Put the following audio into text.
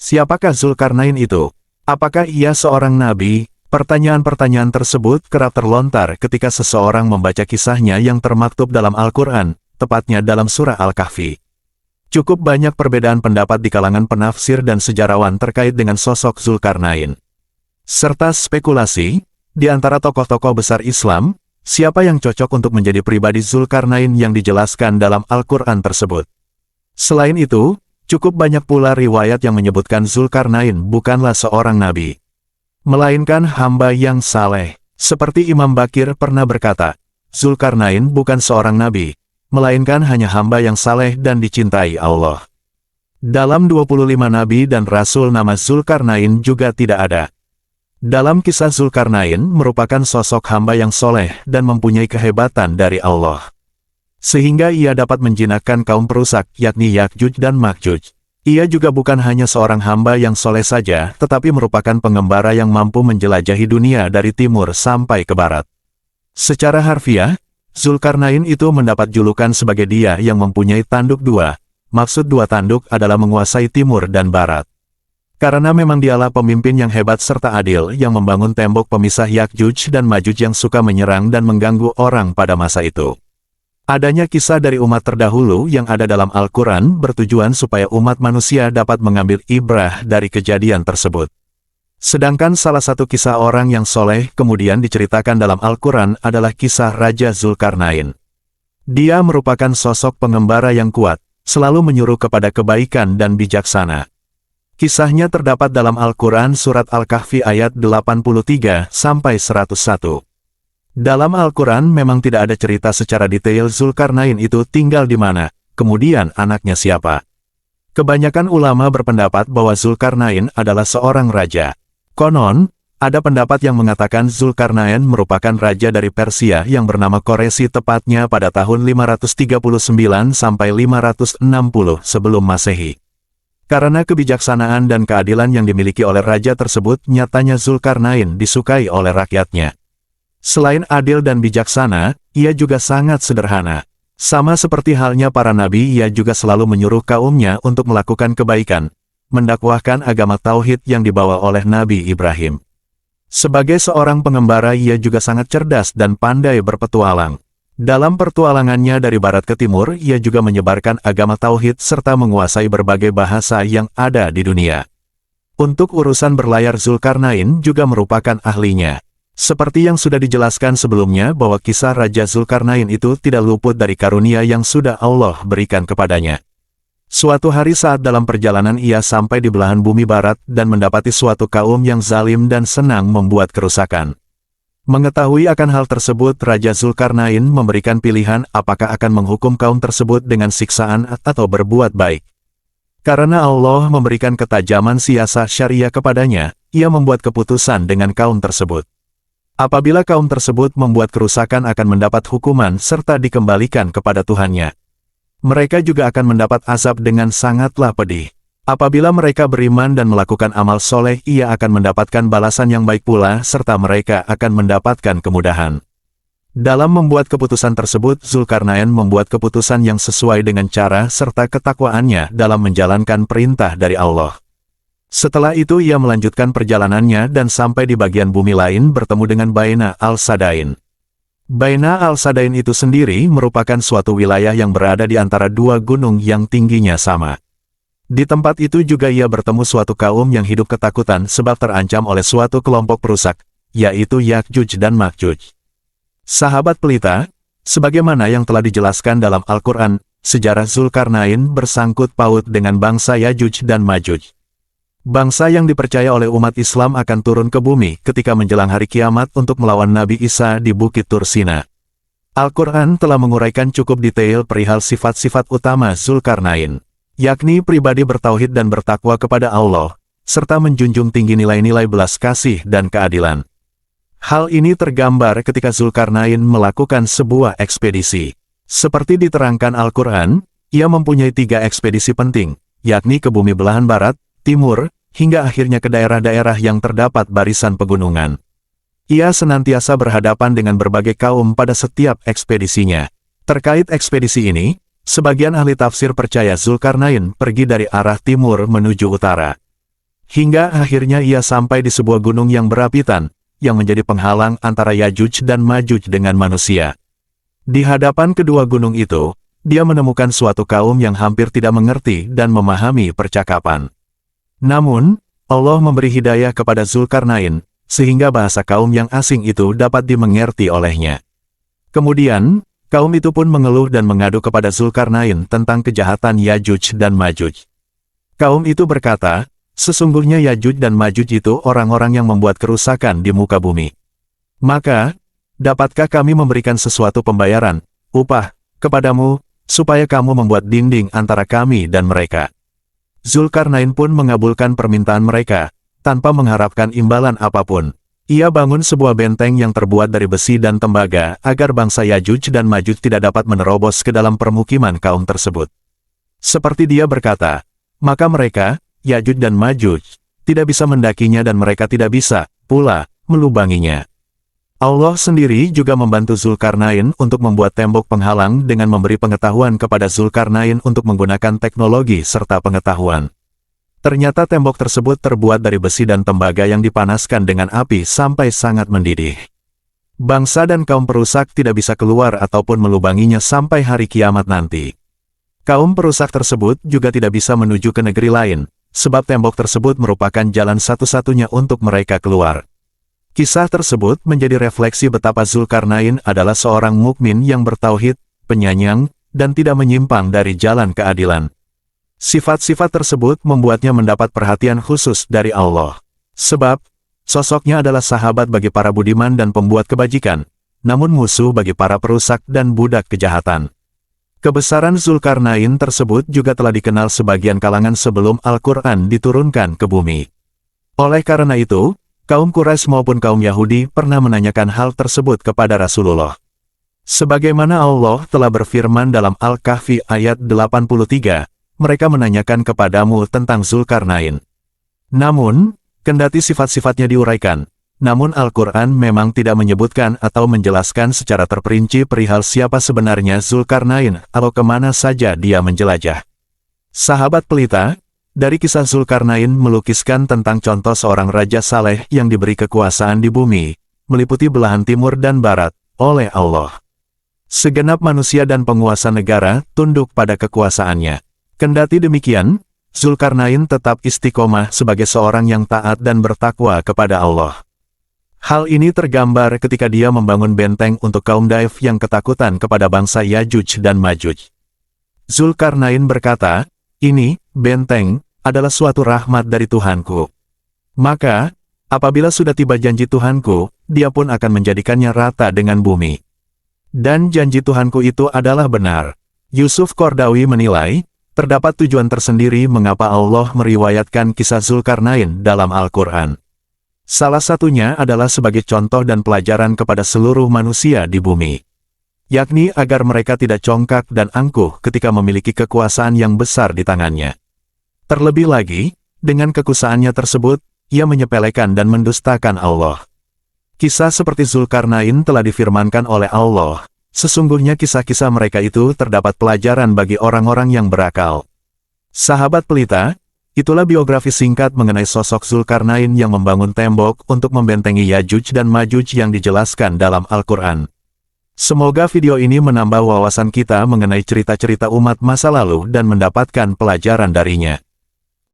Siapakah Zulkarnain itu? Apakah ia seorang nabi? Pertanyaan-pertanyaan tersebut kerap terlontar ketika seseorang membaca kisahnya yang termaktub dalam Al-Quran, tepatnya dalam surah Al-Kahfi. Cukup banyak perbedaan pendapat di kalangan penafsir dan sejarawan terkait dengan sosok Zulkarnain. Serta spekulasi, di antara tokoh-tokoh besar Islam, siapa yang cocok untuk menjadi pribadi Zulkarnain yang dijelaskan dalam Al-Quran tersebut. Selain itu, cukup banyak pula riwayat yang menyebutkan Zulkarnain bukanlah seorang nabi, melainkan hamba yang saleh. Seperti Imam Bakir pernah berkata, Zulkarnain bukan seorang nabi, melainkan hanya hamba yang saleh dan dicintai Allah. Dalam 25 nabi dan rasul nama Zulkarnain juga tidak ada. Dalam kisah Zulkarnain merupakan sosok hamba yang soleh dan mempunyai kehebatan dari Allah, sehingga ia dapat menjinakkan kaum perusak yakni Yakjuj dan Makjuj. Ia juga bukan hanya seorang hamba yang soleh saja, tetapi merupakan pengembara yang mampu menjelajahi dunia dari timur sampai ke barat. Secara harfiah, Zulkarnain itu mendapat julukan sebagai dia yang mempunyai tanduk dua. Maksud dua tanduk adalah menguasai timur dan barat. Karena memang dialah pemimpin yang hebat serta adil yang membangun tembok pemisah Yakjuj dan Majuj yang suka menyerang dan mengganggu orang pada masa itu. Adanya kisah dari umat terdahulu yang ada dalam Al-Quran bertujuan supaya umat manusia dapat mengambil ibrah dari kejadian tersebut. Sedangkan salah satu kisah orang yang soleh kemudian diceritakan dalam Al-Quran adalah kisah Raja Zulkarnain. Dia merupakan sosok pengembara yang kuat, selalu menyuruh kepada kebaikan dan bijaksana. Kisahnya terdapat dalam Al-Quran surat Al-Kahfi ayat 83-101. Dalam Al-Quran memang tidak ada cerita secara detail Zulkarnain itu tinggal di mana, kemudian anaknya siapa. Kebanyakan ulama berpendapat bahwa Zulkarnain adalah seorang raja. Konon, ada pendapat yang mengatakan Zulkarnain merupakan raja dari Persia yang bernama Koresi tepatnya pada tahun 539 sampai 560 sebelum Masehi. Karena kebijaksanaan dan keadilan yang dimiliki oleh raja tersebut, nyatanya Zulkarnain disukai oleh rakyatnya. Selain adil dan bijaksana, ia juga sangat sederhana. Sama seperti halnya para nabi, ia juga selalu menyuruh kaumnya untuk melakukan kebaikan, mendakwahkan agama tauhid yang dibawa oleh Nabi Ibrahim. Sebagai seorang pengembara, ia juga sangat cerdas dan pandai berpetualang. Dalam pertualangannya dari barat ke timur, ia juga menyebarkan agama tauhid serta menguasai berbagai bahasa yang ada di dunia. Untuk urusan berlayar, Zulkarnain juga merupakan ahlinya. Seperti yang sudah dijelaskan sebelumnya bahwa kisah Raja Zulkarnain itu tidak luput dari karunia yang sudah Allah berikan kepadanya. Suatu hari saat dalam perjalanan ia sampai di belahan bumi barat dan mendapati suatu kaum yang zalim dan senang membuat kerusakan. Mengetahui akan hal tersebut, Raja Zulkarnain memberikan pilihan apakah akan menghukum kaum tersebut dengan siksaan atau berbuat baik. Karena Allah memberikan ketajaman siasat syariah kepadanya, ia membuat keputusan dengan kaum tersebut. Apabila kaum tersebut membuat kerusakan akan mendapat hukuman serta dikembalikan kepada Tuhannya. Mereka juga akan mendapat azab dengan sangatlah pedih. Apabila mereka beriman dan melakukan amal soleh, ia akan mendapatkan balasan yang baik pula serta mereka akan mendapatkan kemudahan. Dalam membuat keputusan tersebut, Zulkarnain membuat keputusan yang sesuai dengan cara serta ketakwaannya dalam menjalankan perintah dari Allah. Setelah itu ia melanjutkan perjalanannya dan sampai di bagian bumi lain bertemu dengan Baina al-Sadain. Baina al-Sadain itu sendiri merupakan suatu wilayah yang berada di antara dua gunung yang tingginya sama. Di tempat itu juga ia bertemu suatu kaum yang hidup ketakutan sebab terancam oleh suatu kelompok perusak, yaitu Yakjuj dan Makjuj. Sahabat pelita, sebagaimana yang telah dijelaskan dalam Al-Quran, sejarah Zulkarnain bersangkut paut dengan bangsa Yajuj dan Majuj. Bangsa yang dipercaya oleh umat Islam akan turun ke bumi ketika menjelang hari kiamat untuk melawan Nabi Isa di Bukit Tursina. Al-Quran telah menguraikan cukup detail perihal sifat-sifat utama Zulkarnain, yakni pribadi bertauhid dan bertakwa kepada Allah, serta menjunjung tinggi nilai-nilai belas kasih dan keadilan. Hal ini tergambar ketika Zulkarnain melakukan sebuah ekspedisi. Seperti diterangkan Al-Quran, ia mempunyai 3 ekspedisi penting, yakni ke bumi belahan barat, timur, hingga akhirnya ke daerah-daerah yang terdapat barisan pegunungan. Ia senantiasa berhadapan dengan berbagai kaum pada setiap ekspedisinya. Terkait ekspedisi ini, sebagian ahli tafsir percaya Zulkarnain pergi dari arah timur menuju utara. Hingga akhirnya ia sampai di sebuah gunung yang berapitan, yang menjadi penghalang antara Yajuj dan Majuj dengan manusia. Di hadapan kedua gunung itu, dia menemukan suatu kaum yang hampir tidak mengerti dan memahami percakapan. Namun, Allah memberi hidayah kepada Zulkarnain, sehingga bahasa kaum yang asing itu dapat dimengerti olehnya. Kemudian, kaum itu pun mengeluh dan mengadu kepada Zulkarnain tentang kejahatan Yajuj dan Majuj. Kaum itu berkata, sesungguhnya Yajuj dan Majuj itu orang-orang yang membuat kerusakan di muka bumi. Maka, dapatkah kami memberikan sesuatu pembayaran, upah, kepadamu, supaya kamu membuat dinding antara kami dan mereka? Zulkarnain pun mengabulkan permintaan mereka, tanpa mengharapkan imbalan apapun. Ia bangun sebuah benteng yang terbuat dari besi dan tembaga, agar bangsa Yajuj dan Majuj tidak dapat menerobos ke dalam permukiman kaum tersebut. Seperti dia berkata, maka mereka, Yajuj dan Majuj, tidak bisa mendakinya dan mereka tidak bisa, pula, melubanginya. Allah sendiri juga membantu Zulkarnain untuk membuat tembok penghalang dengan memberi pengetahuan kepada Zulkarnain untuk menggunakan teknologi serta pengetahuan. Ternyata tembok tersebut terbuat dari besi dan tembaga yang dipanaskan dengan api sampai sangat mendidih. Bangsa dan kaum perusak tidak bisa keluar ataupun melubanginya sampai hari kiamat nanti. Kaum perusak tersebut juga tidak bisa menuju ke negeri lain, sebab tembok tersebut merupakan jalan satu-satunya untuk mereka keluar. Kisah tersebut menjadi refleksi betapa Zulkarnain adalah seorang mukmin yang bertauhid, penyayang, dan tidak menyimpang dari jalan keadilan. Sifat-sifat tersebut membuatnya mendapat perhatian khusus dari Allah. Sebab, sosoknya adalah sahabat bagi para budiman dan pembuat kebajikan, namun musuh bagi para perusak dan budak kejahatan. Kebesaran Zulkarnain tersebut juga telah dikenal sebagian kalangan sebelum Al-Quran diturunkan ke bumi. Oleh karena itu, kaum Quraisy maupun kaum Yahudi pernah menanyakan hal tersebut kepada Rasulullah. Sebagaimana Allah telah berfirman dalam Al-Kahfi ayat 83, mereka menanyakan kepadamu tentang Zulkarnain. Namun, kendati sifat-sifatnya diuraikan, namun Al-Quran memang tidak menyebutkan atau menjelaskan secara terperinci perihal siapa sebenarnya Zulkarnain atau kemana saja dia menjelajah. Sahabat pelita, dari kisah Zulkarnain melukiskan tentang contoh seorang raja saleh yang diberi kekuasaan di bumi, meliputi belahan timur dan barat, oleh Allah. Segenap manusia dan penguasa negara tunduk pada kekuasaannya. Kendati demikian, Zulkarnain tetap istiqomah sebagai seorang yang taat dan bertakwa kepada Allah. Hal ini tergambar ketika dia membangun benteng untuk kaum Daif yang ketakutan kepada bangsa Yajuj dan Majuj. Zulkarnain berkata, ini, benteng, adalah suatu rahmat dari Tuhanku. Maka, apabila sudah tiba janji Tuhanku, dia pun akan menjadikannya rata dengan bumi. Dan janji Tuhanku itu adalah benar. Yusuf Qaradawi menilai, terdapat tujuan tersendiri mengapa Allah meriwayatkan kisah Zulkarnain dalam Al-Quran. Salah satunya adalah sebagai contoh dan pelajaran kepada seluruh manusia di bumi. Yakni agar mereka tidak congkak dan angkuh ketika memiliki kekuasaan yang besar di tangannya. Terlebih lagi, dengan kekuasaannya tersebut, ia menyepelekan dan mendustakan Allah. Kisah seperti Zulkarnain telah difirmankan oleh Allah. Sesungguhnya kisah-kisah mereka itu terdapat pelajaran bagi orang-orang yang berakal. Sahabat pelita, itulah biografi singkat mengenai sosok Zulkarnain yang membangun tembok untuk membentengi Yajuj dan Majuj yang dijelaskan dalam Al-Quran. Semoga video ini menambah wawasan kita mengenai cerita-cerita umat masa lalu dan mendapatkan pelajaran darinya.